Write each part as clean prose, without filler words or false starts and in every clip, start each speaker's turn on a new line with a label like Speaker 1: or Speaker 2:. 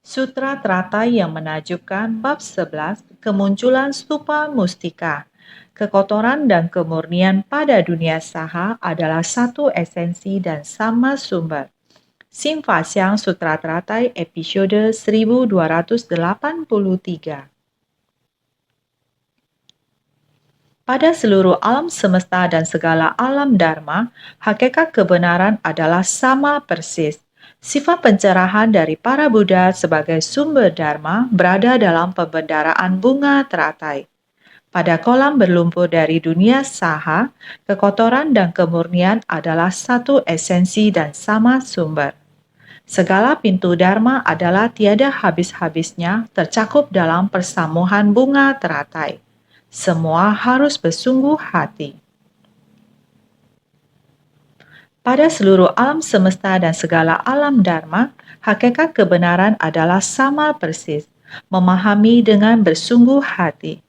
Speaker 1: Sutra Teratai yang menakjubkan bab 11 kemunculan stupa mustika. Kekotoran dan kemurnian pada dunia saha adalah satu esensi dan sama sumber. Sim Fasyang Sutra Teratai episode 1283. Pada seluruh alam semesta dan segala alam dharma, hakikat kebenaran adalah sama persis. Sifat pencerahan dari para Buddha sebagai sumber dharma berada dalam pembendaraan bunga teratai. Pada kolam berlumpur dari dunia saha, kekotoran dan kemurnian adalah satu esensi dan sama sumber. Segala pintu dharma adalah tiada habis-habisnya tercakup dalam persamuhan bunga teratai. Semua harus bersungguh hati. Pada seluruh alam semesta dan segala alam dharma, hakikat kebenaran adalah sama persis, memahami dengan bersungguh hati.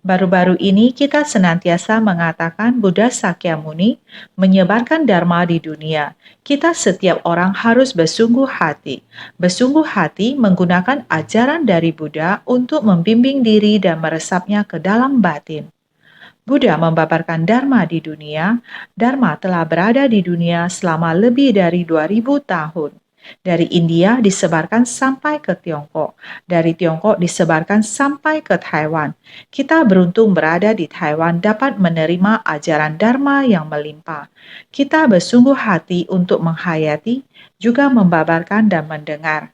Speaker 1: Baru-baru ini kita senantiasa mengatakan Buddha Sakyamuni menyebarkan dharma di dunia. Kita setiap orang harus bersungguh hati. Bersungguh hati menggunakan ajaran dari Buddha untuk membimbing diri dan meresapnya ke dalam batin. Buddha membabarkan Dharma di dunia. Dharma telah berada di dunia selama lebih dari 2000 tahun. Dari India disebarkan sampai ke Tiongkok. Dari Tiongkok disebarkan sampai ke Taiwan. Kita beruntung berada di Taiwan dapat menerima ajaran Dharma yang melimpah. Kita bersungguh hati untuk menghayati, juga membabarkan dan mendengar.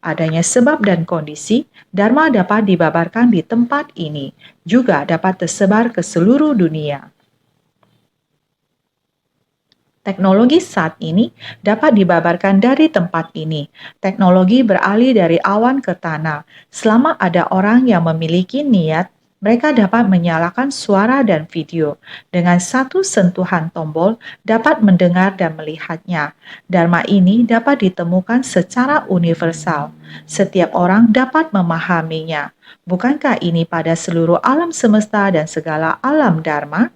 Speaker 1: Adanya sebab dan kondisi, Dharma dapat dibabarkan di tempat ini, juga dapat tersebar ke seluruh dunia. Teknologi saat ini dapat dibabarkan dari tempat ini. Teknologi beralih dari awan ke tanah. Selama ada orang yang memiliki niat, mereka dapat menyalakan suara dan video. Dengan satu sentuhan tombol, dapat mendengar dan melihatnya. Dharma ini dapat ditemukan secara universal. Setiap orang dapat memahaminya. Bukankah ini pada seluruh alam semesta dan segala alam dharma?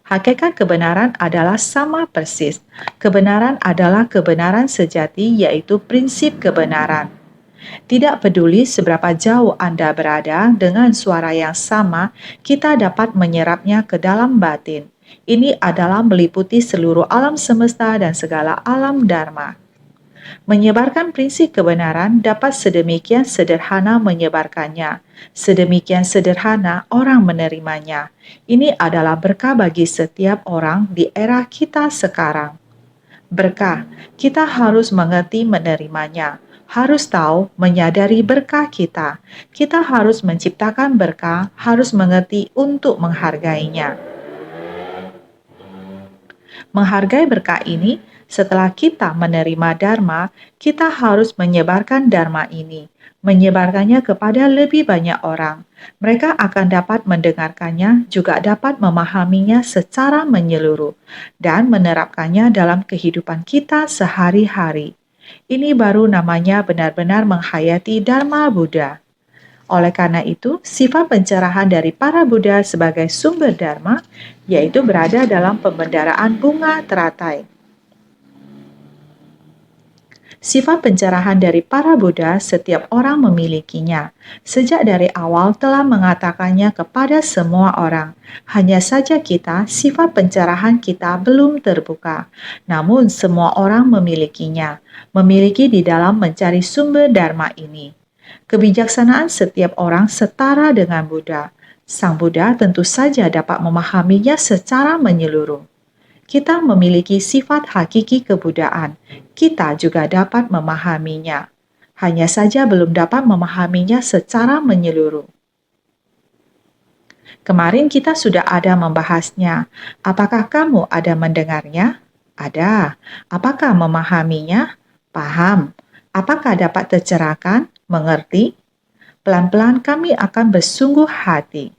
Speaker 1: Hakikat kebenaran adalah sama persis. Kebenaran adalah kebenaran sejati, yaitu prinsip kebenaran. Tidak peduli seberapa jauh Anda berada, dengan suara yang sama, kita dapat menyerapnya ke dalam batin. Ini adalah meliputi seluruh alam semesta dan segala alam dharma. Menyebarkan prinsip kebenaran dapat sedemikian sederhana menyebarkannya. Sedemikian sederhana orang menerimanya. Ini adalah berkah bagi setiap orang di era kita sekarang. Berkah, kita harus mengerti menerimanya. Harus tahu, menyadari berkah kita. Kita harus menciptakan berkah, harus mengerti untuk menghargainya. Menghargai berkah ini, setelah kita menerima Dharma, kita harus menyebarkan Dharma ini, menyebarkannya kepada lebih banyak orang. Mereka akan dapat mendengarkannya, juga dapat memahaminya secara menyeluruh, dan menerapkannya dalam kehidupan kita sehari-hari. Ini baru namanya benar-benar menghayati Dharma Buddha. Oleh karena itu, sifat pencerahan dari para Buddha sebagai sumber Dharma, yaitu berada dalam pembendaraan bunga teratai. Sifat pencerahan dari para Buddha setiap orang memilikinya. Sejak dari awal telah mengatakannya kepada semua orang. Hanya saja kita, sifat pencerahan kita belum terbuka. Namun semua orang memilikinya. Memiliki di dalam mencari sumber Dharma ini. Kebijaksanaan setiap orang setara dengan Buddha. Sang Buddha tentu saja dapat memahaminya secara menyeluruh. Kita memiliki sifat hakiki kebudaan. Kita juga dapat memahaminya. Hanya saja belum dapat memahaminya secara menyeluruh. Kemarin kita sudah ada membahasnya. Apakah kamu ada mendengarnya? Ada. Apakah memahaminya? Paham. Apakah dapat tercerahkan? Mengerti? Pelan-pelan kami akan bersungguh hati.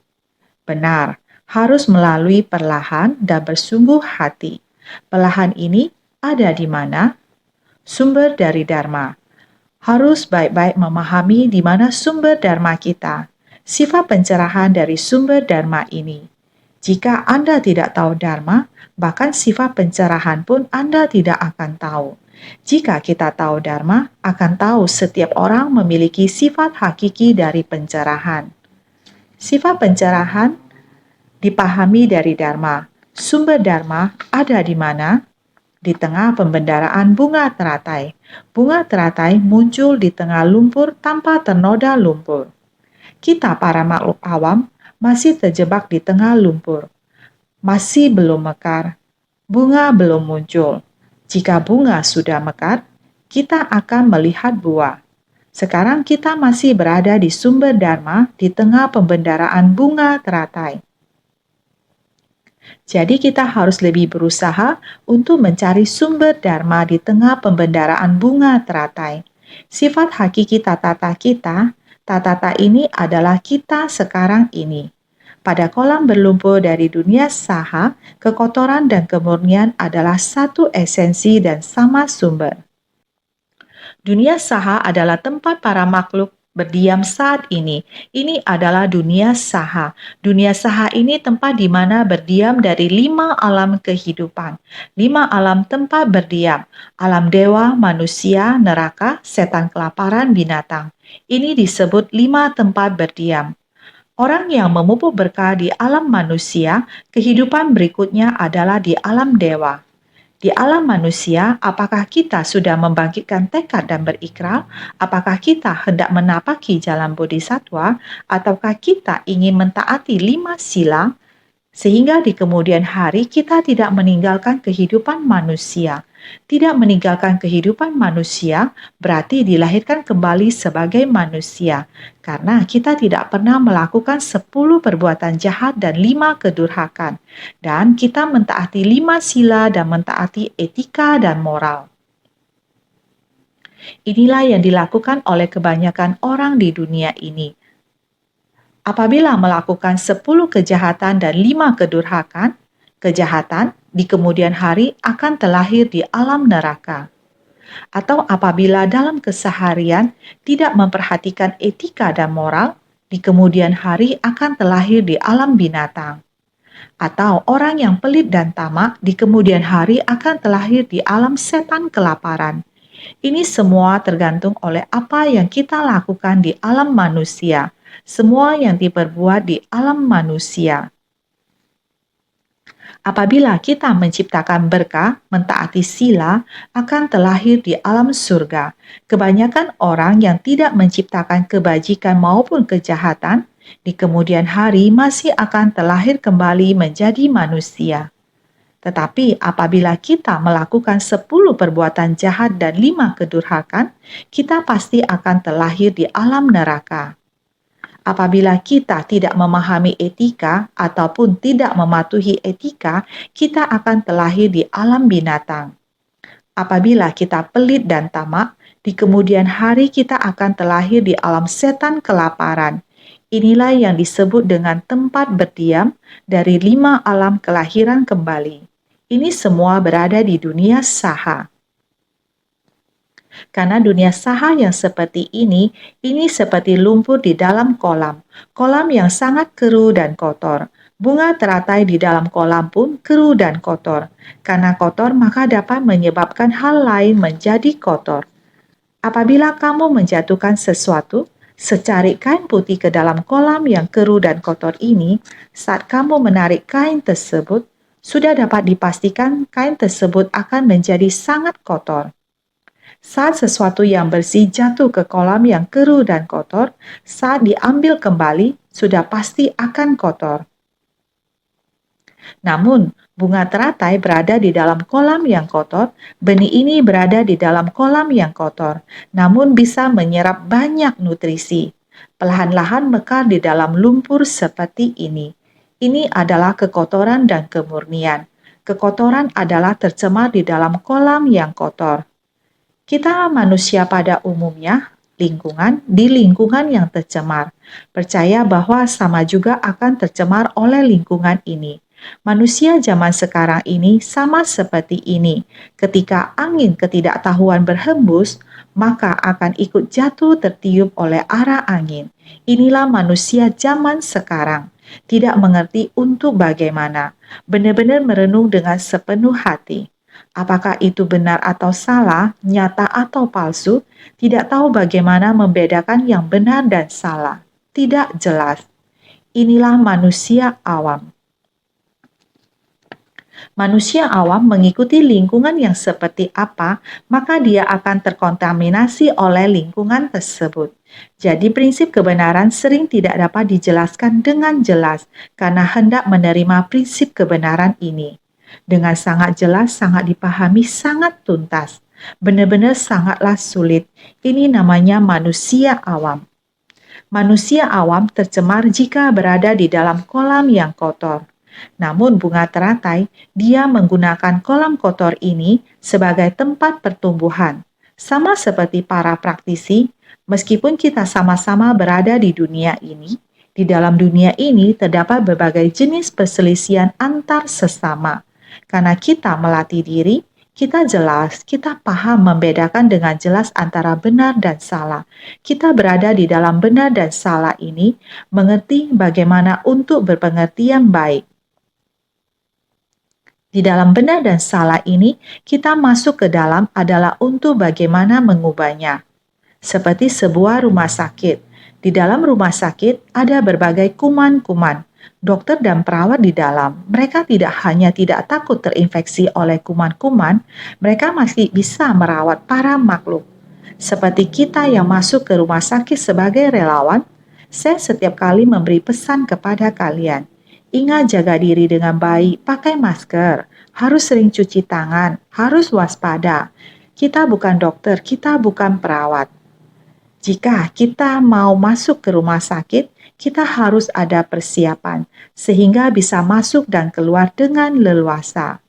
Speaker 1: Benar. Harus melalui perlahan dan bersungguh hati. Perlahan ini ada di mana? Sumber dari Dharma. Harus baik-baik memahami di mana sumber Dharma kita. Sifat pencerahan dari sumber Dharma ini. Jika Anda tidak tahu Dharma, bahkan sifat pencerahan pun Anda tidak akan tahu. Jika kita tahu Dharma, akan tahu setiap orang memiliki sifat hakiki dari pencerahan. Sifat pencerahan dipahami dari Dharma. Sumber Dharma ada di mana? Di tengah pembendaraan bunga teratai. Bunga teratai muncul di tengah lumpur tanpa ternoda lumpur. Kita para makhluk awam masih terjebak di tengah lumpur. Masih belum mekar, bunga belum muncul. Jika bunga sudah mekar, kita akan melihat buah. Sekarang kita masih berada di sumber Dharma di tengah pembendaraan bunga teratai. Jadi kita harus lebih berusaha untuk mencari sumber Dharma di tengah pembendaraan bunga teratai. Sifat hakiki tatata kita, tatata ini adalah kita sekarang ini. Pada kolam berlumpur dari dunia saha, kekotoran dan kemurnian adalah satu esensi dan sama sumber. Dunia saha adalah tempat para makhluk berdiam saat ini. Ini adalah dunia saha. Dunia saha ini tempat di mana berdiam dari 5 alam kehidupan. 5 alam tempat berdiam. Alam dewa, manusia, neraka, setan kelaparan, binatang. Ini disebut 5 tempat berdiam. Orang yang memupuk berkah di alam manusia, kehidupan berikutnya adalah di alam dewa. Di alam manusia, apakah kita sudah membangkitkan tekad dan berikrar? Apakah kita hendak menapaki jalan bodhisattva? Ataukah kita ingin mentaati 5 sila? Sehingga di kemudian hari kita tidak meninggalkan kehidupan manusia. Tidak meninggalkan kehidupan manusia berarti dilahirkan kembali sebagai manusia. Karena kita tidak pernah melakukan 10 perbuatan jahat dan 5 kedurhakan. Dan kita mentaati 5 sila dan mentaati etika dan moral. Inilah yang dilakukan oleh kebanyakan orang di dunia ini. Apabila melakukan 10 kejahatan dan 5 kedurhakan, kejahatan di kemudian hari akan terlahir di alam neraka. Atau apabila dalam keseharian tidak memperhatikan etika dan moral, di kemudian hari akan terlahir di alam binatang. Atau orang yang pelit dan tamak di kemudian hari akan terlahir di alam setan kelaparan. Ini semua tergantung oleh apa yang kita lakukan di alam manusia. Semua yang diperbuat di alam manusia. Apabila kita menciptakan berkah, mentaati sila, akan terlahir di alam surga. Kebanyakan orang yang tidak menciptakan kebajikan maupun kejahatan, di kemudian hari masih akan terlahir kembali menjadi manusia. Tetapi apabila kita melakukan 10 perbuatan jahat dan 5 kedurhakan, kita pasti akan terlahir di alam neraka. Apabila kita tidak memahami etika ataupun tidak mematuhi etika, kita akan terlahir di alam binatang. Apabila kita pelit dan tamak, di kemudian hari kita akan terlahir di alam setan kelaparan. Inilah yang disebut dengan tempat berdiam dari 5 alam kelahiran kembali. Ini semua berada di dunia saha. Karena dunia saha yang seperti ini seperti lumpur di dalam kolam. Kolam yang sangat keruh dan kotor. Bunga teratai di dalam kolam pun keruh dan kotor. Karena kotor maka dapat menyebabkan hal lain menjadi kotor. Apabila kamu menjatuhkan sesuatu, secari kain putih ke dalam kolam yang keruh dan kotor ini, saat kamu menarik kain tersebut, sudah dapat dipastikan kain tersebut akan menjadi sangat kotor. Saat sesuatu yang bersih jatuh ke kolam yang keruh dan kotor, saat diambil kembali, sudah pasti akan kotor. Namun, bunga teratai berada di dalam kolam yang kotor, benih ini berada di dalam kolam yang kotor, namun bisa menyerap banyak nutrisi. Perlahan-lahan mekar di dalam lumpur seperti ini. Ini adalah kekotoran dan kemurnian. Kekotoran adalah tercemar di dalam kolam yang kotor. Kita manusia pada umumnya, di lingkungan yang tercemar, percaya bahwa sama juga akan tercemar oleh lingkungan ini. Manusia zaman sekarang ini sama seperti ini. Ketika angin ketidaktahuan berhembus, maka akan ikut jatuh tertiup oleh arah angin. Inilah manusia zaman sekarang. Tidak mengerti untuk bagaimana. Benar-benar merenung dengan sepenuh hati. Apakah itu benar atau salah, nyata atau palsu, tidak tahu bagaimana membedakan yang benar dan salah. Tidak jelas. Inilah manusia awam. Manusia awam mengikuti lingkungan yang seperti apa, maka dia akan terkontaminasi oleh lingkungan tersebut. Jadi prinsip kebenaran sering tidak dapat dijelaskan dengan jelas karena hendak menerima prinsip kebenaran ini. Dengan sangat jelas, sangat dipahami, sangat tuntas. Benar-benar sangatlah sulit. Ini namanya manusia awam. Manusia awam tercemar jika berada di dalam kolam yang kotor. Namun bunga teratai, dia menggunakan kolam kotor ini sebagai tempat pertumbuhan. Sama seperti para praktisi, meskipun kita sama-sama berada di dunia ini, di dalam dunia ini terdapat berbagai jenis perselisihan antar sesama. Karena kita melatih diri, kita paham membedakan dengan jelas antara benar dan salah. Kita berada di dalam benar dan salah ini, mengerti bagaimana untuk berpengertian baik. Di dalam benar dan salah ini, kita masuk ke dalam adalah untuk bagaimana mengubahnya. Seperti sebuah rumah sakit. Di dalam rumah sakit ada berbagai kuman-kuman. Dokter dan perawat di dalam, mereka tidak hanya tidak takut terinfeksi oleh kuman-kuman, mereka masih bisa merawat para makhluk. Seperti kita yang masuk ke rumah sakit sebagai relawan, saya setiap kali memberi pesan kepada kalian. Ingat jaga diri dengan baik, pakai masker, harus sering cuci tangan, harus waspada. Kita bukan dokter, kita bukan perawat. Jika kita mau masuk ke rumah sakit, kita harus ada persiapan, sehingga bisa masuk dan keluar dengan leluasa.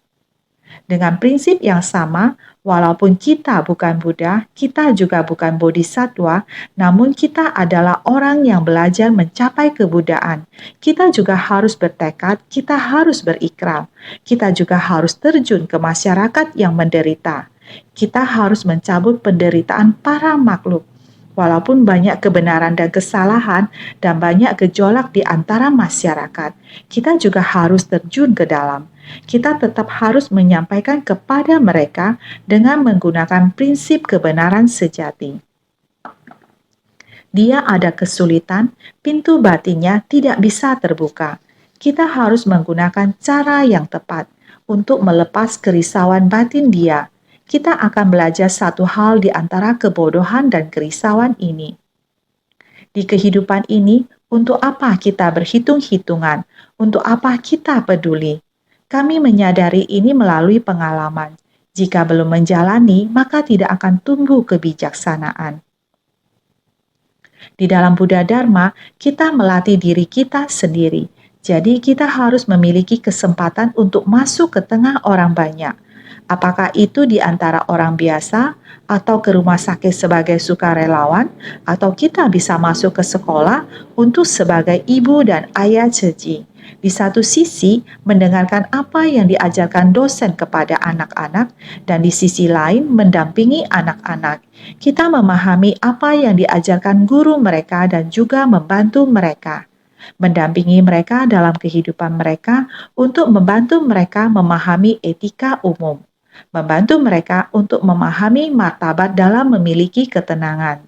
Speaker 1: Dengan prinsip yang sama, walaupun kita bukan Buddha, kita juga bukan Bodhisattva, namun kita adalah orang yang belajar mencapai kebudaan. Kita juga harus bertekad, kita harus berikrar. Kita juga harus terjun ke masyarakat yang menderita. Kita harus mencabut penderitaan para makhluk. Walaupun banyak kebenaran dan kesalahan dan banyak gejolak di antara masyarakat, kita juga harus terjun ke dalam. Kita tetap harus menyampaikan kepada mereka dengan menggunakan prinsip kebenaran sejati. Dia ada kesulitan, pintu batinnya tidak bisa terbuka. Kita harus menggunakan cara yang tepat untuk melepas kerisauan batin dia. Kita akan belajar satu hal di antara kebodohan dan kerisauan ini. Di kehidupan ini, untuk apa kita berhitung-hitungan? Untuk apa kita peduli? Kami menyadari ini melalui pengalaman. Jika belum menjalani, maka tidak akan tumbuh kebijaksanaan. Di dalam Buddha Dharma, kita melatih diri kita sendiri. Jadi kita harus memiliki kesempatan untuk masuk ke tengah orang banyak. Apakah itu di antara orang biasa, atau ke rumah sakit sebagai sukarelawan, atau kita bisa masuk ke sekolah untuk sebagai ibu dan ayah ceci. Di satu sisi, mendengarkan apa yang diajarkan dosen kepada anak-anak, dan di sisi lain, mendampingi anak-anak. Kita memahami apa yang diajarkan guru mereka dan juga membantu mereka. Mendampingi mereka dalam kehidupan mereka untuk membantu mereka memahami etika umum. Membantu mereka untuk memahami martabat dalam memiliki ketenangan.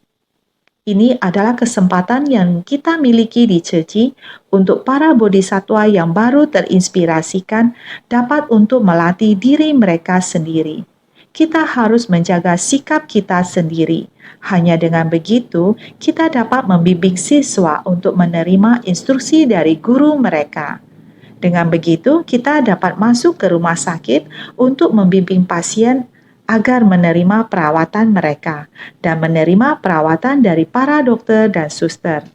Speaker 1: Ini adalah kesempatan yang kita miliki di Ceci untuk para bodhisattva yang baru terinspirasikan dapat untuk melatih diri mereka sendiri. Kita harus menjaga sikap kita sendiri. Hanya dengan begitu, kita dapat membimbing siswa untuk menerima instruksi dari guru mereka. Dengan begitu, kita dapat masuk ke rumah sakit untuk membimbing pasien agar menerima perawatan mereka dan menerima perawatan dari para dokter dan suster.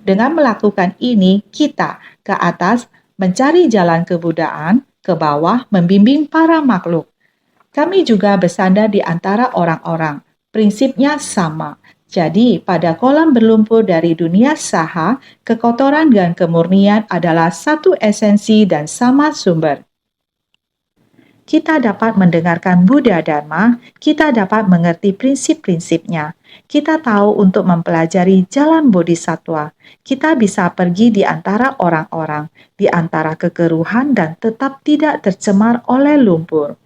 Speaker 1: Dengan melakukan ini, kita ke atas mencari jalan kebudayaan, ke bawah membimbing para makhluk. Kami juga bersandar di antara orang-orang. Prinsipnya sama. Jadi, pada kolam berlumpur dari dunia saha, kekotoran dan kemurnian adalah satu esensi dan sama sumber. Kita dapat mendengarkan Buddha Dharma, kita dapat mengerti prinsip-prinsipnya. Kita tahu untuk mempelajari jalan bodhisattva. Kita bisa pergi di antara orang-orang, di antara kekeruhan dan tetap tidak tercemar oleh lumpur.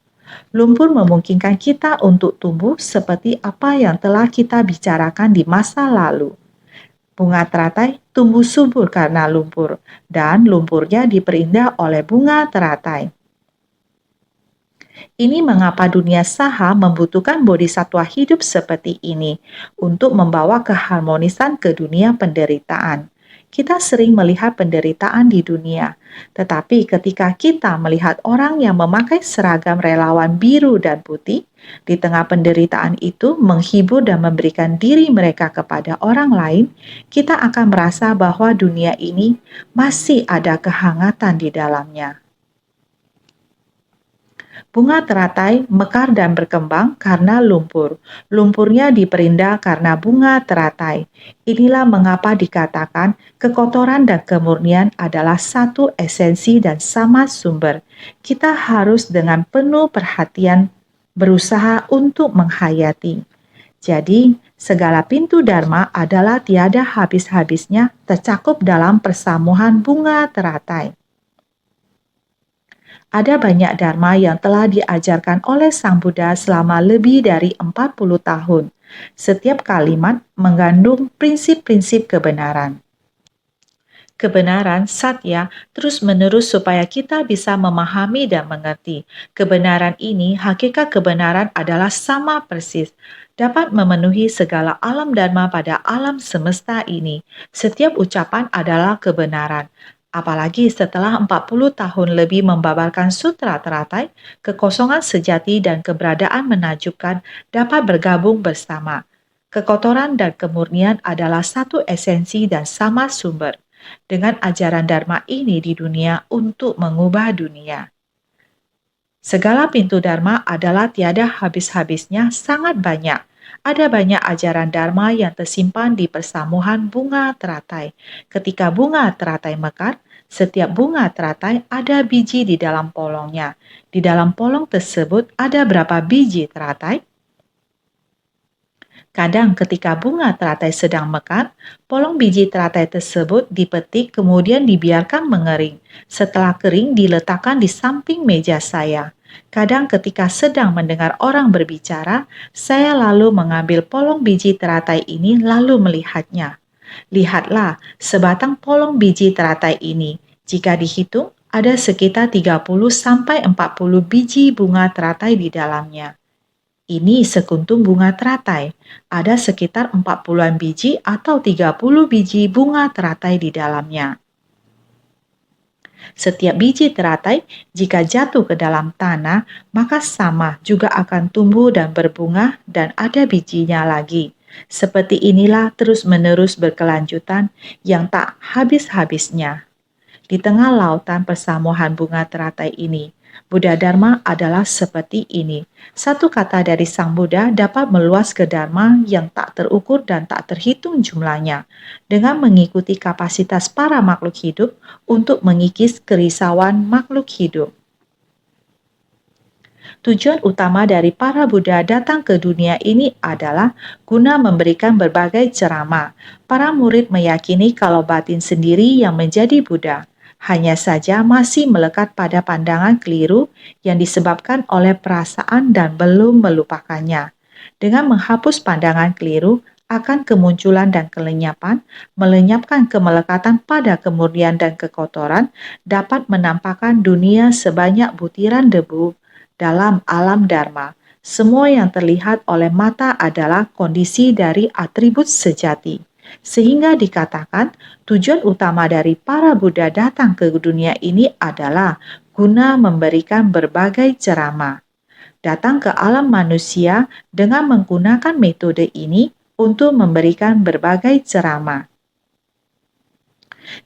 Speaker 1: Lumpur memungkinkan kita untuk tumbuh seperti apa yang telah kita bicarakan di masa lalu. Bunga teratai tumbuh subur karena lumpur, dan lumpurnya diperindah oleh bunga teratai. Ini mengapa dunia saha membutuhkan bodhisatwa hidup seperti ini untuk membawa keharmonisan ke dunia penderitaan. Kita sering melihat penderitaan di dunia, tetapi ketika kita melihat orang yang memakai seragam relawan biru dan putih, di tengah penderitaan itu menghibur dan memberikan diri mereka kepada orang lain, kita akan merasa bahwa dunia ini masih ada kehangatan di dalamnya. Bunga teratai mekar dan berkembang karena lumpur. Lumpurnya diperindah karena bunga teratai. Inilah mengapa dikatakan kekotoran dan kemurnian adalah satu esensi dan sama sumber. Kita harus dengan penuh perhatian berusaha untuk menghayati. Jadi, segala pintu dharma adalah tiada habis-habisnya tercakup dalam persamuhan bunga teratai. Ada banyak dharma yang telah diajarkan oleh Sang Buddha selama lebih dari 40 tahun. Setiap kalimat mengandung prinsip-prinsip kebenaran. Kebenaran satya terus-menerus supaya kita bisa memahami dan mengerti. Kebenaran ini, hakikat kebenaran adalah sama persis, dapat memenuhi segala alam dharma pada alam semesta ini. Setiap ucapan adalah kebenaran. Apalagi setelah 40 tahun lebih membabarkan sutra teratai, kekosongan sejati dan keberadaan menakjubkan dapat bergabung bersama. Kekotoran dan kemurnian adalah satu esensi dan sama sumber. Dengan ajaran Dharma ini di dunia untuk mengubah dunia. Segala pintu Dharma adalah tiada habis-habisnya, sangat banyak. Ada banyak ajaran Dharma yang tersimpan di persamuhan bunga teratai. Ketika bunga teratai mekar, setiap bunga teratai ada biji di dalam polongnya. Di dalam polong tersebut ada berapa biji teratai? Kadang ketika bunga teratai sedang mekar, polong biji teratai tersebut dipetik kemudian dibiarkan mengering. Setelah kering diletakkan di samping meja saya. Kadang ketika sedang mendengar orang berbicara, saya lalu mengambil polong biji teratai ini lalu melihatnya. Lihatlah sebatang polong biji teratai ini. Jika dihitung, ada sekitar 30-40 biji bunga teratai di dalamnya. Ini sekuntum bunga teratai. Ada sekitar 40-an biji atau 30 biji bunga teratai di dalamnya. Setiap biji teratai jika jatuh ke dalam tanah, maka sama juga akan tumbuh dan berbunga dan ada bijinya lagi. Seperti inilah terus-menerus berkelanjutan yang tak habis-habisnya. Di tengah lautan persamuhan bunga teratai ini, Buddha Dharma adalah seperti ini. Satu kata dari Sang Buddha dapat meluas ke Dharma yang tak terukur dan tak terhitung jumlahnya, dengan mengikuti kapasitas para makhluk hidup untuk mengikis kerisauan makhluk hidup. Tujuan utama dari para Buddha datang ke dunia ini adalah guna memberikan berbagai ceramah. Para murid meyakini kalau batin sendiri yang menjadi Buddha. Hanya saja masih melekat pada pandangan keliru yang disebabkan oleh perasaan dan belum melupakannya. Dengan menghapus pandangan keliru akan kemunculan dan kelenyapan, melenyapkan kemelekatan pada kemurnian dan kekotoran, dapat menampakkan dunia sebanyak butiran debu dalam alam Dharma. Semua yang terlihat oleh mata adalah kondisi dari atribut sejati. Sehingga dikatakan tujuan utama dari para Buddha datang ke dunia ini adalah guna memberikan berbagai ceramah. Datang ke alam manusia dengan menggunakan metode ini untuk memberikan berbagai ceramah.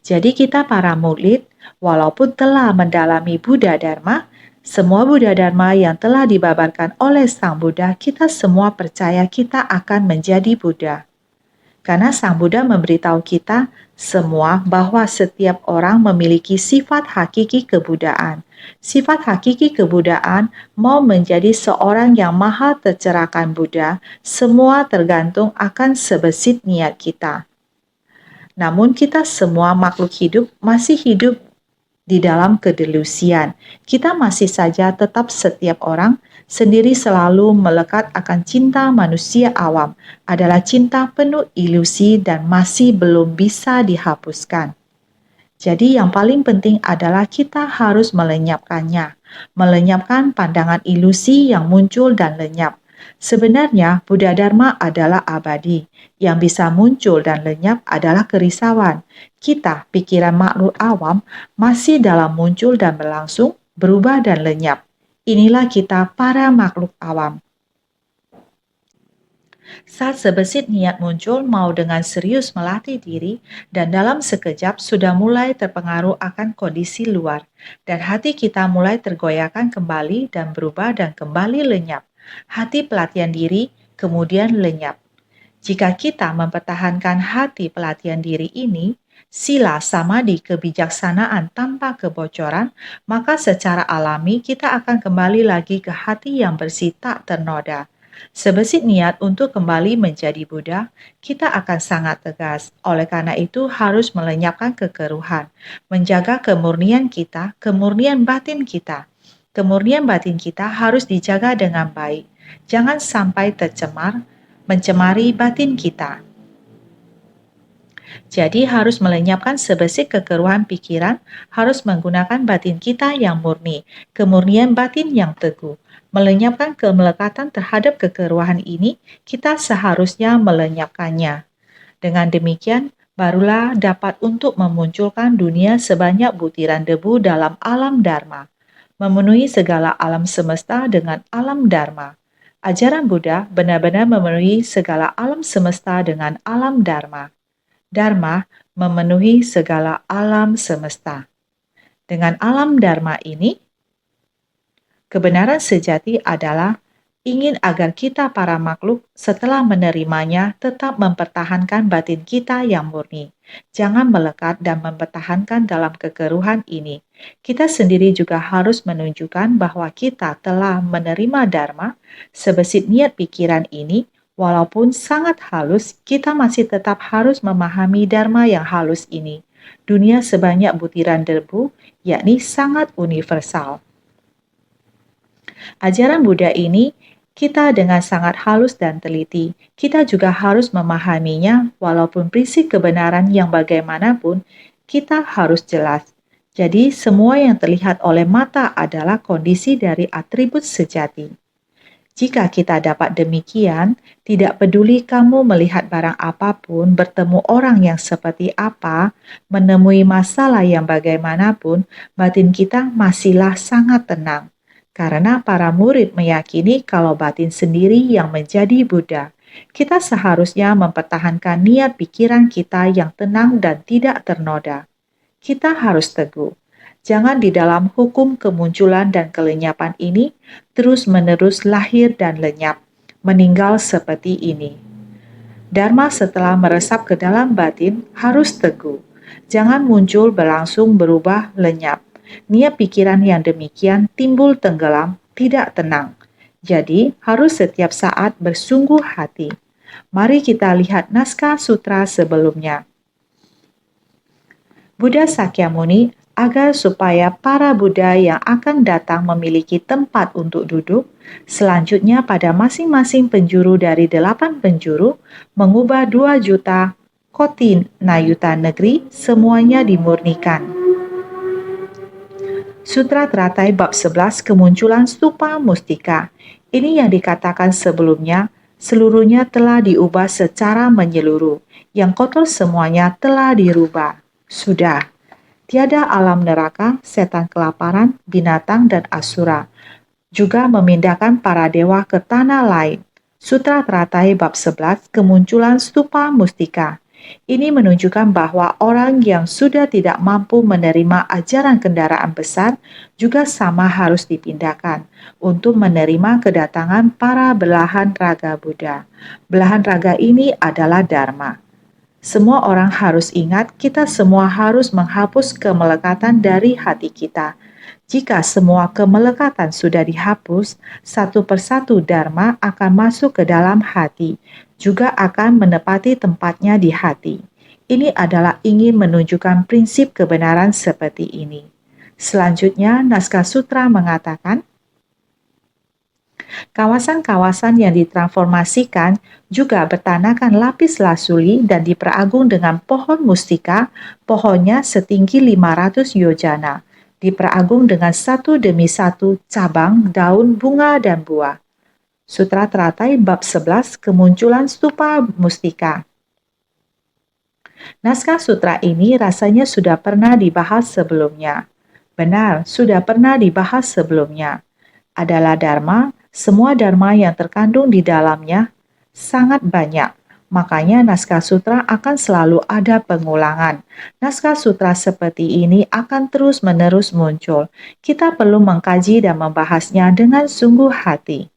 Speaker 1: Jadi kita para murid, walaupun telah mendalami Buddha Dharma, semua Buddha Dharma yang telah dibabarkan oleh Sang Buddha, kita semua percaya kita akan menjadi Buddha. Karena Sang Buddha memberitahu kita semua bahwa setiap orang memiliki sifat hakiki kebudaan. Sifat hakiki kebudaan mau menjadi seorang yang maha tercerahkan Buddha, semua tergantung akan sebesit niat kita. Namun kita semua makhluk hidup masih hidup Di dalam kedelusian, kita masih saja tetap setiap orang sendiri selalu melekat akan cinta manusia awam adalah cinta penuh ilusi dan masih belum bisa dihapuskan. Jadi yang paling penting adalah kita harus melenyapkannya, melenyapkan pandangan ilusi yang muncul dan lenyap. Sebenarnya Buddha Dharma adalah abadi, yang bisa muncul dan lenyap adalah kerisauan. Kita, pikiran makhluk awam, masih dalam muncul dan berlangsung, berubah dan lenyap. Inilah kita para makhluk awam. Saat sebesit niat muncul mau dengan serius melatih diri dan dalam sekejap sudah mulai terpengaruh akan kondisi luar dan hati kita mulai tergoyahkan kembali dan berubah dan kembali lenyap. Hati pelatihan diri kemudian lenyap. Jika kita mempertahankan hati pelatihan diri ini, sila samadhi kebijaksanaan tanpa kebocoran, maka secara alami kita akan kembali lagi ke hati yang bersih tak ternoda. Sebesit niat untuk kembali menjadi Buddha, kita akan sangat tegas. Oleh karena itu harus melenyapkan kekeruhan, menjaga kemurnian kita, kemurnian batin kita. Kemurnian batin kita harus dijaga dengan baik. Jangan sampai tercemar, mencemari batin kita. Jadi harus melenyapkan sebesit kekeruhan pikiran, harus menggunakan batin kita yang murni, kemurnian batin yang teguh. Melenyapkan kemelekatan terhadap kekeruhan ini, kita seharusnya melenyapkannya. Dengan demikian, barulah dapat untuk memunculkan dunia sebanyak butiran debu dalam alam Dharma, memenuhi segala alam semesta dengan alam Dharma. Ajaran Buddha benar-benar memenuhi segala alam semesta dengan alam Dharma. Dharma memenuhi segala alam semesta. Dengan alam Dharma ini, kebenaran sejati adalah ingin agar kita para makhluk setelah menerimanya tetap mempertahankan batin kita yang murni. Jangan melekat dan mempertahankan dalam kekeruhan ini. Kita sendiri juga harus menunjukkan bahwa kita telah menerima Dharma, sebesit niat pikiran ini. Walaupun sangat halus, kita masih tetap harus memahami Dharma yang halus ini. Dunia sebanyak butiran debu, yakni sangat universal. Ajaran Buddha ini kita dengan sangat halus dan teliti. Kita juga harus memahaminya walaupun prinsip kebenaran yang bagaimanapun kita harus jelas. Jadi semua yang terlihat oleh mata adalah kondisi dari atribut sejati. Jika kita dapat demikian, tidak peduli kamu melihat barang apapun, bertemu orang yang seperti apa, menemui masalah yang bagaimanapun, batin kita masihlah sangat tenang. Karena para murid meyakini kalau batin sendiri yang menjadi Buddha. Kita seharusnya mempertahankan niat pikiran kita yang tenang dan tidak ternoda. Kita harus teguh. Jangan di dalam hukum kemunculan dan kelenyapan ini terus-menerus lahir dan lenyap, meninggal seperti ini. Dharma setelah meresap ke dalam batin harus teguh. Jangan muncul berlangsung berubah lenyap. Niat pikiran yang demikian timbul tenggelam, tidak tenang. Jadi harus setiap saat bersungguh hati. Mari kita lihat naskah sutra sebelumnya. Buddha Sakyamuni agar supaya para Buddha yang akan datang memiliki tempat untuk duduk, selanjutnya pada masing-masing penjuru dari 8 penjuru, mengubah 2 juta koti nayuta negeri, semuanya dimurnikan. Sutra Teratai bab 11 kemunculan stupa mustika. Ini yang dikatakan sebelumnya, seluruhnya telah diubah secara menyeluruh, yang kotor semuanya telah dirubah. Sudah. Tiada alam neraka, setan kelaparan, binatang, dan asura. Juga memindahkan para dewa ke tanah lain. Sutra Teratai bab 11 kemunculan stupa mustika. Ini menunjukkan bahwa orang yang sudah tidak mampu menerima ajaran kendaraan besar juga sama harus dipindahkan untuk menerima kedatangan para belahan raga Buddha. Belahan raga ini adalah Dharma. Semua orang harus ingat, kita semua harus menghapus kemelekatan dari hati kita. Jika semua kemelekatan sudah dihapus, satu persatu Dharma akan masuk ke dalam hati, juga akan menepati tempatnya di hati. Ini adalah ingin menunjukkan prinsip kebenaran seperti ini. Selanjutnya, naskah sutra mengatakan, kawasan-kawasan yang ditransformasikan juga bertanakan lapis lazuli dan diperagung dengan pohon mustika, pohonnya setinggi 500 yojana. Diperagung dengan satu demi satu cabang, daun, bunga, dan buah. Sutra Teratai bab 11 kemunculan stupa mustika. Naskah sutra ini rasanya sudah pernah dibahas sebelumnya. Benar, sudah pernah dibahas sebelumnya. Adalah dharma, semua dharma yang terkandung di dalamnya sangat banyak. Makanya naskah sutra akan selalu ada pengulangan. Naskah sutra seperti ini akan terus-menerus muncul. Kita perlu mengkaji dan membahasnya dengan sungguh hati.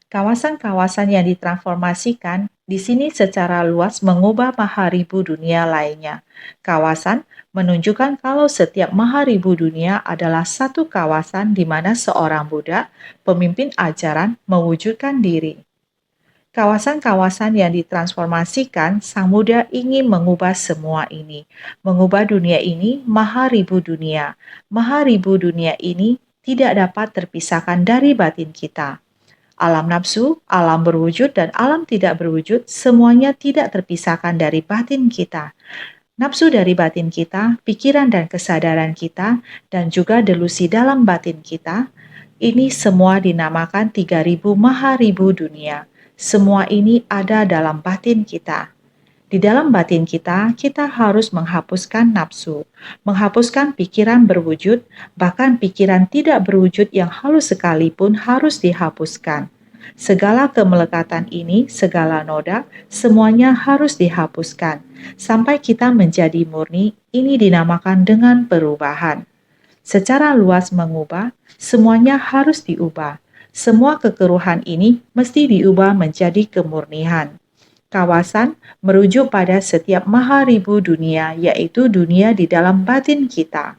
Speaker 1: Kawasan-kawasan yang ditransformasikan di sini secara luas mengubah maharibu dunia lainnya. Kawasan menunjukkan kalau setiap maharibu dunia adalah satu kawasan di mana seorang Buddha, pemimpin ajaran, mewujudkan diri. Kawasan-kawasan yang ditransformasikan, Sang Buddha ingin mengubah semua ini. Mengubah dunia ini, maharibu dunia. Maharibu dunia ini tidak dapat terpisahkan dari batin kita. Alam nafsu, alam berwujud, dan alam tidak berwujud, semuanya tidak terpisahkan dari batin kita. Nafsu dari batin kita, pikiran dan kesadaran kita, dan juga delusi dalam batin kita, ini semua dinamakan 3000 maharibu dunia. Semua ini ada dalam batin kita. Di dalam batin kita, kita harus menghapuskan nafsu, menghapuskan pikiran berwujud, bahkan pikiran tidak berwujud yang halus sekalipun harus dihapuskan. Segala kemelekatan ini, segala noda, semuanya harus dihapuskan. Sampai kita menjadi murni, ini dinamakan dengan perubahan. Secara luas mengubah, semuanya harus diubah. Semua kekeruhan ini mesti diubah menjadi kemurnian. Kawasan merujuk pada setiap maharibu dunia, yaitu dunia di dalam batin kita.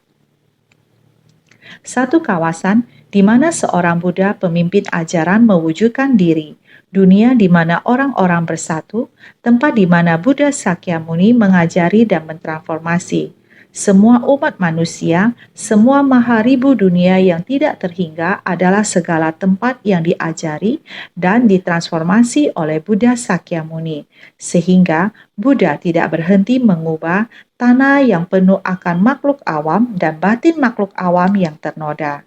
Speaker 1: Satu kawasan di mana seorang Buddha pemimpin ajaran mewujudkan diri, dunia di mana orang-orang bersatu, tempat di mana Buddha Sakyamuni mengajari dan mentransformasi. Semua umat manusia, semua maharibu dunia yang tidak terhingga adalah segala tempat yang diajari dan ditransformasi oleh Buddha Sakyamuni, sehingga Buddha tidak berhenti mengubah tanah yang penuh akan makhluk awam dan batin makhluk awam yang ternoda.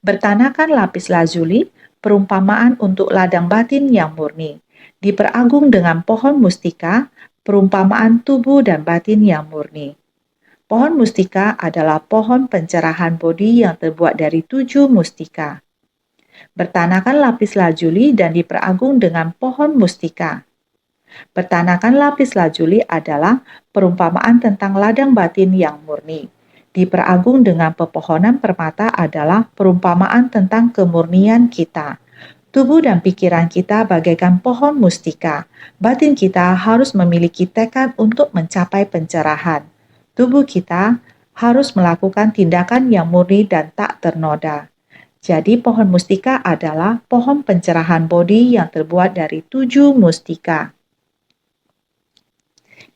Speaker 1: Bertanakan lapis lazuli, perumpamaan untuk ladang batin yang murni. Diperagung dengan pohon mustika, perumpamaan tubuh dan batin yang murni. Pohon mustika adalah pohon pencerahan bodi yang terbuat dari 7 mustika. Bertanakan lapis lazuli dan diperagung dengan pohon mustika. Bertanakan lapis lazuli adalah perumpamaan tentang ladang batin yang murni. Diperagung dengan pepohonan permata adalah perumpamaan tentang kemurnian kita. Tubuh dan pikiran kita bagaikan pohon mustika. Batin kita harus memiliki tekad untuk mencapai pencerahan. Tubuh kita harus melakukan tindakan yang murni dan tak ternoda. Jadi pohon mustika adalah pohon pencerahan bodi yang terbuat dari 7 mustika.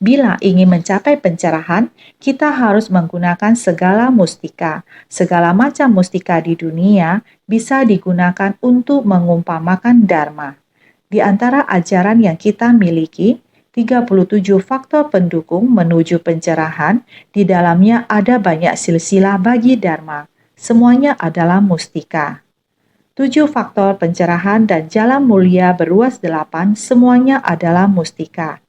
Speaker 1: Bila ingin mencapai pencerahan, kita harus menggunakan segala mustika. Segala macam mustika di dunia bisa digunakan untuk mengumpamakan dharma. Di antara ajaran yang kita miliki, 37 faktor pendukung menuju pencerahan, di dalamnya ada banyak silsilah bagi dharma. Semuanya adalah mustika. 7 faktor pencerahan dan jalan mulia berluas 8, semuanya adalah mustika.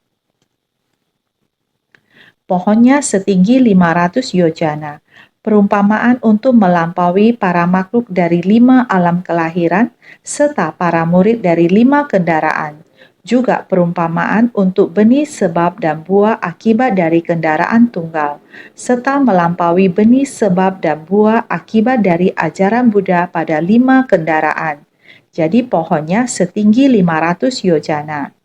Speaker 1: Pohonnya setinggi 500 yojana. Perumpamaan untuk melampaui para makhluk dari 5 alam kelahiran, serta para murid dari 5 kendaraan. Juga perumpamaan untuk benih sebab dan buah akibat dari kendaraan tunggal, serta melampaui benih sebab dan buah akibat dari ajaran Buddha pada 5 kendaraan. Jadi pohonnya setinggi 500 yojana.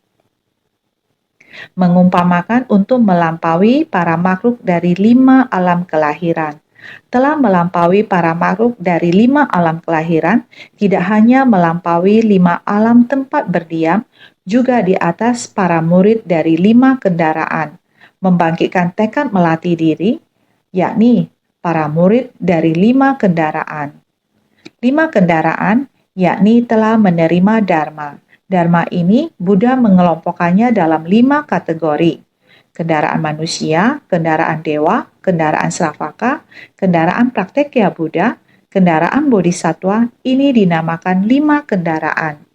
Speaker 1: Mengumpamakan untuk melampaui para makhluk dari 5 alam kelahiran. Telah melampaui para makhluk dari 5 alam kelahiran, tidak hanya melampaui 5 alam tempat berdiam, juga di atas para murid dari 5 kendaraan. Membangkitkan tekad melatih diri, yakni para murid dari 5 kendaraan. 5 kendaraan yakni telah menerima Dharma. Dharma ini Buddha mengelompokkannya dalam 5 kategori. Kendaraan manusia, kendaraan dewa, kendaraan Sravaka, kendaraan Praktekya Buddha, kendaraan Bodhisattva, ini dinamakan 5 kendaraan.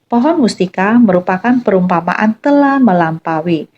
Speaker 1: Pohon mustika merupakan perumpamaan telah melampaui.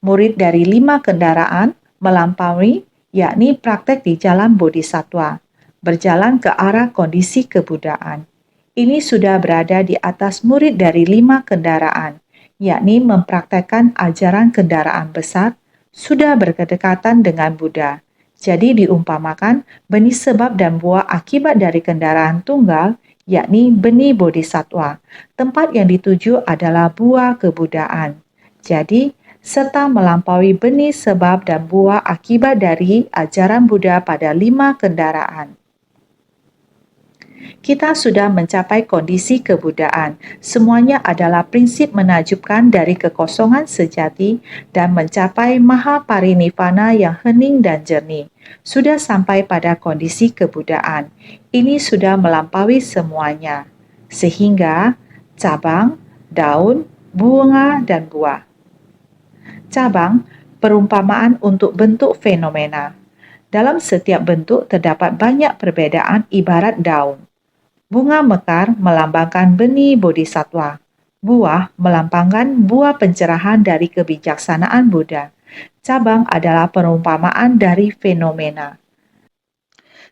Speaker 1: Murid dari 5 kendaraan melampaui, yakni praktek di jalan Bodhisattva, berjalan ke arah kondisi kebudaan. Ini sudah berada di atas murid dari 5 kendaraan, yakni mempraktekkan ajaran kendaraan besar, sudah berdekatan dengan Buddha. Jadi diumpamakan benih sebab dan buah akibat dari kendaraan tunggal, yakni benih Bodhisattva. Tempat yang dituju adalah buah kebudaan. Jadi, serta melampaui benih sebab dan buah akibat dari ajaran Buddha pada 5 kendaraan. Kita sudah mencapai kondisi kebudaan. Semuanya adalah prinsip menakjubkan dari kekosongan sejati dan mencapai maha parinirvana yang hening dan jernih. Sudah sampai pada kondisi kebudaan. Ini sudah melampaui semuanya. Sehingga cabang, daun, bunga, dan buah. Cabang, perumpamaan untuk bentuk fenomena. Dalam setiap bentuk terdapat banyak perbedaan ibarat daun. Bunga mekar melambangkan benih Bodhisattva. Buah melambangkan buah pencerahan dari kebijaksanaan Buddha. Cabang adalah perumpamaan dari fenomena.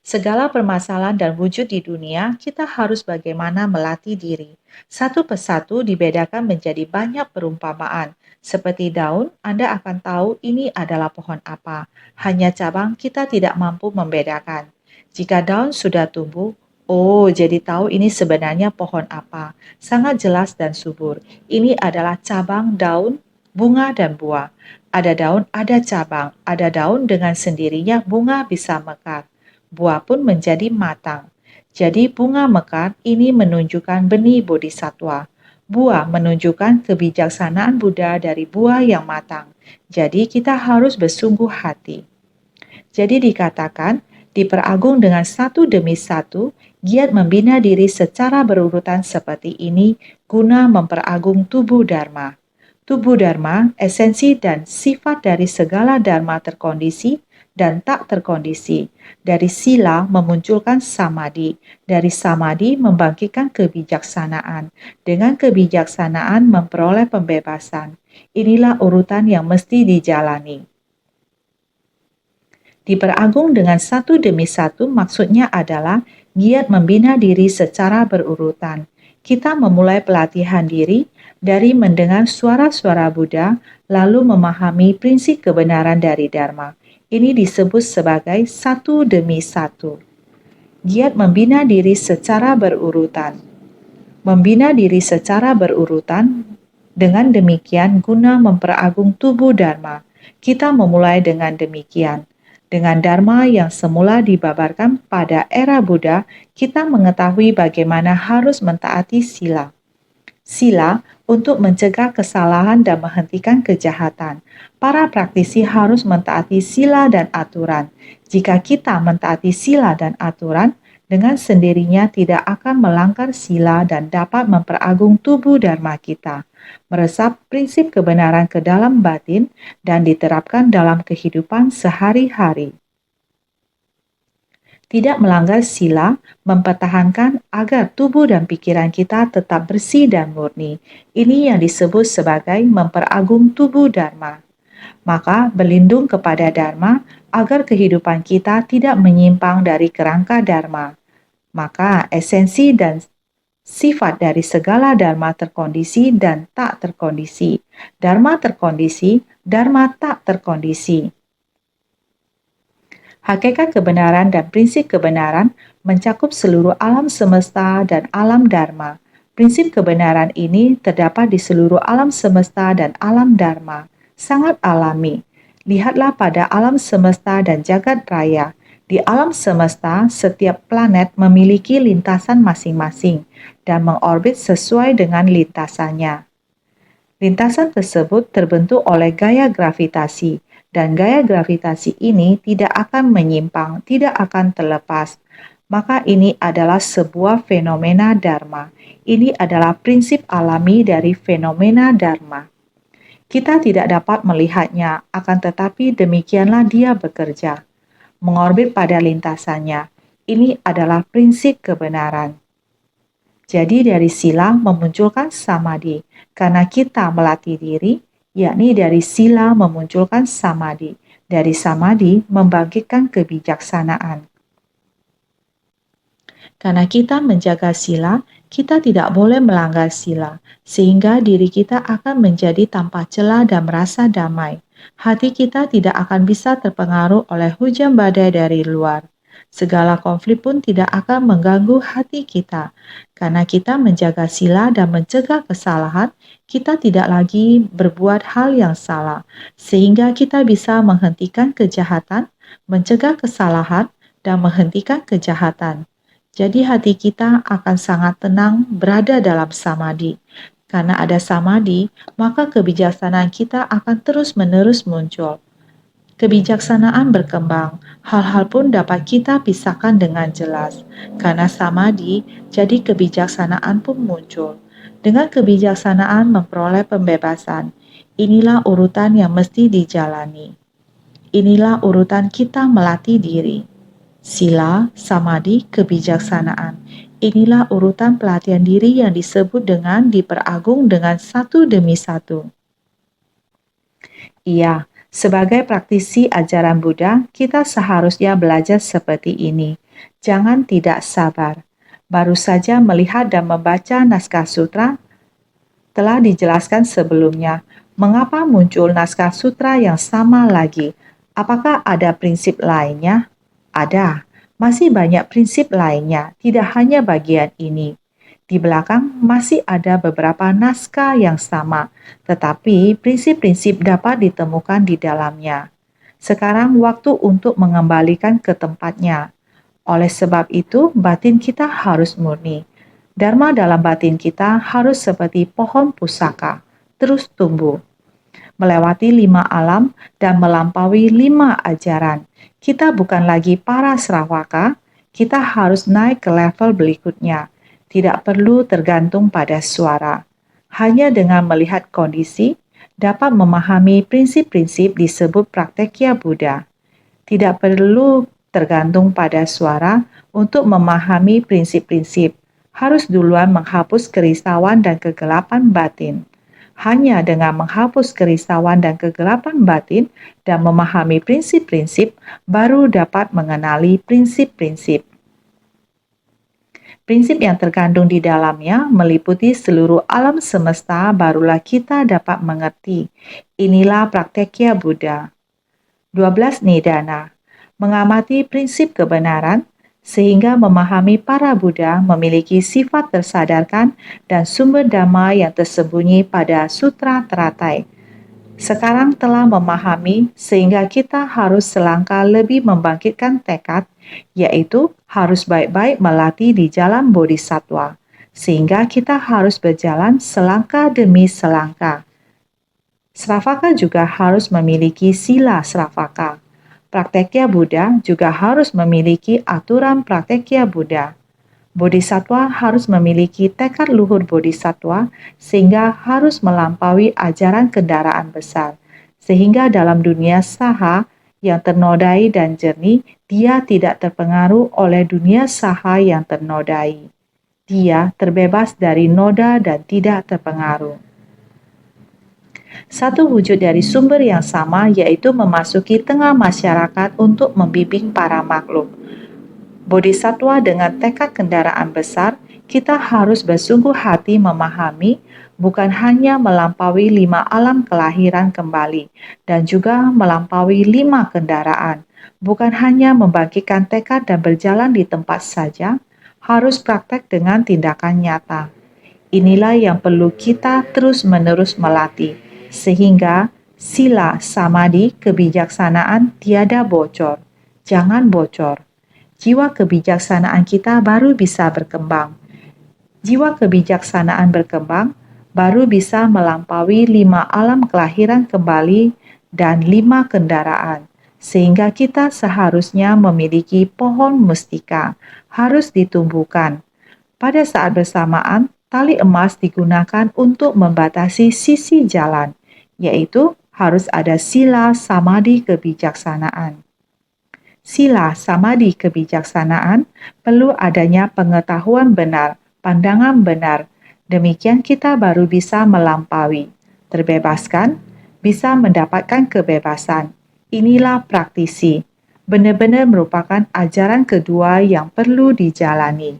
Speaker 1: Segala permasalahan dan wujud di dunia, kita harus bagaimana melatih diri. Satu persatu dibedakan menjadi banyak perumpamaan. Seperti daun, Anda akan tahu ini adalah pohon apa. Hanya cabang kita tidak mampu membedakan. Jika daun sudah tumbuh, oh, jadi tahu ini sebenarnya pohon apa. Sangat jelas dan subur. Ini adalah cabang, daun, bunga, dan buah. Ada daun, ada cabang. Ada daun dengan sendirinya bunga bisa mekar. Buah pun menjadi matang. Jadi bunga mekar ini menunjukkan benih Bodhisattva. Buah menunjukkan kebijaksanaan Buddha dari buah yang matang. Jadi kita harus bersungguh hati. Jadi dikatakan, diperagung dengan satu demi satu, giat membina diri secara berurutan seperti ini guna memperagung tubuh Dharma. Tubuh Dharma, esensi dan sifat dari segala Dharma terkondisi dan tak terkondisi. Dari sila memunculkan samadhi, dari samadhi membangkitkan kebijaksanaan, dengan kebijaksanaan memperoleh pembebasan. Inilah urutan yang mesti dijalani. Diperagung dengan satu demi satu maksudnya adalah giat membina diri secara berurutan. Kita memulai pelatihan diri dari mendengar suara-suara Buddha, lalu memahami prinsip kebenaran dari Dharma. Ini disebut sebagai satu demi satu. Giat membina diri secara berurutan. Membina diri secara berurutan, dengan demikian guna memperagung tubuh Dharma. Kita memulai dengan demikian. Dengan Dharma yang semula dibabarkan pada era Buddha, kita mengetahui bagaimana harus mentaati sila. Sila untuk mencegah kesalahan dan menghentikan kejahatan. Para praktisi harus mentaati sila dan aturan. Jika kita mentaati sila dan aturan, dengan sendirinya tidak akan melanggar sila dan dapat memperagung tubuh Dharma kita, meresap prinsip kebenaran ke dalam batin dan diterapkan dalam kehidupan sehari-hari. Tidak melanggar sila, mempertahankan agar tubuh dan pikiran kita tetap bersih dan murni. Ini yang disebut sebagai memperagung tubuh Dharma. Maka berlindung kepada Dharma agar kehidupan kita tidak menyimpang dari kerangka Dharma. Maka esensi dan sifat dari segala Dharma terkondisi dan tak terkondisi. Dharma terkondisi, Dharma tak terkondisi. Hakikat kebenaran dan prinsip kebenaran mencakup seluruh alam semesta dan alam Dharma. Prinsip kebenaran ini terdapat di seluruh alam semesta dan alam Dharma. Sangat alami. Lihatlah pada alam semesta dan jagat raya. Di alam semesta, setiap planet memiliki lintasan masing-masing dan mengorbit sesuai dengan lintasannya. Lintasan tersebut terbentuk oleh gaya gravitasi. dan gaya gravitasi ini tidak akan menyimpang, tidak akan terlepas. Maka ini adalah sebuah fenomena dharma. Ini adalah prinsip alami dari fenomena dharma. Kita tidak dapat melihatnya, akan tetapi demikianlah dia bekerja. Mengorbit pada lintasannya. Ini adalah prinsip kebenaran. Jadi dari sila memunculkan samadhi, karena kita melatih diri, yakni dari sila memunculkan samadhi, dari samadhi membangkitkan kebijaksanaan. Karena kita menjaga sila, kita tidak boleh melanggar sila, sehingga diri kita akan menjadi tanpa celah dan merasa damai. Hati kita tidak akan bisa terpengaruh oleh hujan badai dari luar. Segala konflik pun tidak akan mengganggu hati kita. Karena kita menjaga sila dan mencegah kesalahan, kita tidak lagi berbuat hal yang salah, sehingga kita bisa menghentikan kejahatan, mencegah kesalahan, dan menghentikan kejahatan. Jadi hati kita akan sangat tenang berada dalam samadhi. Karena ada samadhi, maka kebijaksanaan kita akan terus-menerus muncul. Kebijaksanaan berkembang, hal-hal pun dapat kita pisahkan dengan jelas. Karena samadhi, jadi kebijaksanaan pun muncul. Dengan kebijaksanaan memperoleh pembebasan. Inilah urutan yang mesti dijalani. Inilah urutan kita melatih diri. Sila, samadhi, kebijaksanaan. Inilah urutan pelatihan diri yang disebut dengan diperagung dengan satu demi satu. Iya, sebagai praktisi ajaran Buddha, kita seharusnya belajar seperti ini. Jangan tidak sabar. Baru saja melihat dan membaca naskah sutra telah dijelaskan sebelumnya. Mengapa muncul naskah sutra yang sama lagi? Apakah ada prinsip lainnya? Ada. Masih banyak prinsip lainnya, tidak hanya bagian ini. Di belakang masih ada beberapa naskah yang sama, tetapi prinsip-prinsip dapat ditemukan di dalamnya. Sekarang waktu untuk mengembalikan ke tempatnya. Oleh sebab itu, batin kita harus murni. Dharma dalam batin kita harus seperti pohon pusaka, terus tumbuh. Melewati 5 alam dan melampaui 5 ajaran. Kita bukan lagi para Sravaka, kita harus naik ke level berikutnya. Tidak perlu tergantung pada suara. Hanya dengan melihat kondisi, dapat memahami prinsip-prinsip disebut praktekya Buddha. Tidak perlu tergantung pada suara untuk memahami prinsip-prinsip. Harus duluan menghapus kerisauan dan kegelapan batin. Hanya dengan menghapus kerisauan dan kegelapan batin dan memahami prinsip-prinsip, baru dapat mengenali prinsip-prinsip. Prinsip yang terkandung di dalamnya meliputi seluruh alam semesta, barulah kita dapat mengerti. Inilah praktekya Buddha. 12 Nidana. Mengamati prinsip kebenaran, sehingga memahami para Buddha memiliki sifat tersadarkan dan sumber dhamma yang tersembunyi pada Sutra Teratai. Sekarang telah memahami sehingga kita harus selangkah lebih membangkitkan tekad, yaitu harus baik-baik melatih di jalan bodhisattva, sehingga kita harus berjalan selangkah demi selangkah. Sravaka juga harus memiliki sila Sravaka. Praktekya Buddha juga harus memiliki aturan praktekya Buddha. Bodhisattva harus memiliki tekad luhur bodhisattva sehingga harus melampaui ajaran kendaraan besar. Sehingga dalam dunia saha yang ternodai dan jernih, dia tidak terpengaruh oleh dunia saha yang ternodai. Dia terbebas dari noda dan tidak terpengaruh. Satu wujud dari sumber yang sama yaitu memasuki tengah masyarakat untuk membimbing para makhluk. Bodhisattva dengan tekad kendaraan besar, kita harus bersungguh hati memahami bukan hanya melampaui 5 alam kelahiran kembali dan juga melampaui 5 kendaraan. Bukan hanya membangkitkan tekad dan berjalan di tempat saja, harus praktek dengan tindakan nyata. Inilah yang perlu kita terus-menerus melatih, sehingga sila, samadhi, kebijaksanaan tiada bocor. Jangan bocor. Jiwa kebijaksanaan kita baru bisa berkembang. Jiwa kebijaksanaan berkembang, baru bisa melampaui 5 alam kelahiran kembali dan 5 kendaraan, sehingga kita seharusnya memiliki pohon mustika harus ditumbuhkan. Pada saat bersamaan, tali emas digunakan untuk membatasi sisi jalan, yaitu harus ada sila samadhi kebijaksanaan. Sila samadhi kebijaksanaan perlu adanya pengetahuan benar, pandangan benar. Demikian kita baru bisa melampaui, terbebaskan, bisa mendapatkan kebebasan. Inilah praktisi. Benar-benar merupakan ajaran kedua yang perlu dijalani.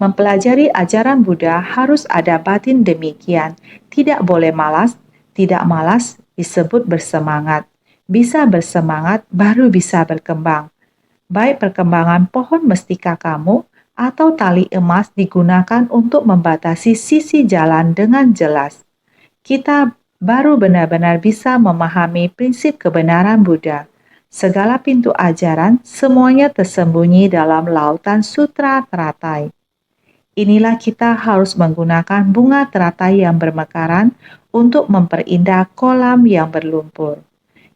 Speaker 1: Mempelajari ajaran Buddha harus ada batin demikian. Tidak boleh malas, tidak malas disebut bersemangat. Bisa bersemangat baru bisa berkembang. Baik perkembangan pohon mestika kamu atau tali emas digunakan untuk membatasi sisi jalan dengan jelas. Kita baru benar-benar bisa memahami prinsip kebenaran Buddha. Segala pintu ajaran semuanya tersembunyi dalam lautan sutra teratai. Inilah kita harus menggunakan bunga teratai yang bermekaran untuk memperindah kolam yang berlumpur.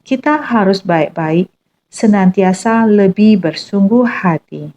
Speaker 1: Kita harus baik-baik, senantiasa lebih bersungguh hati.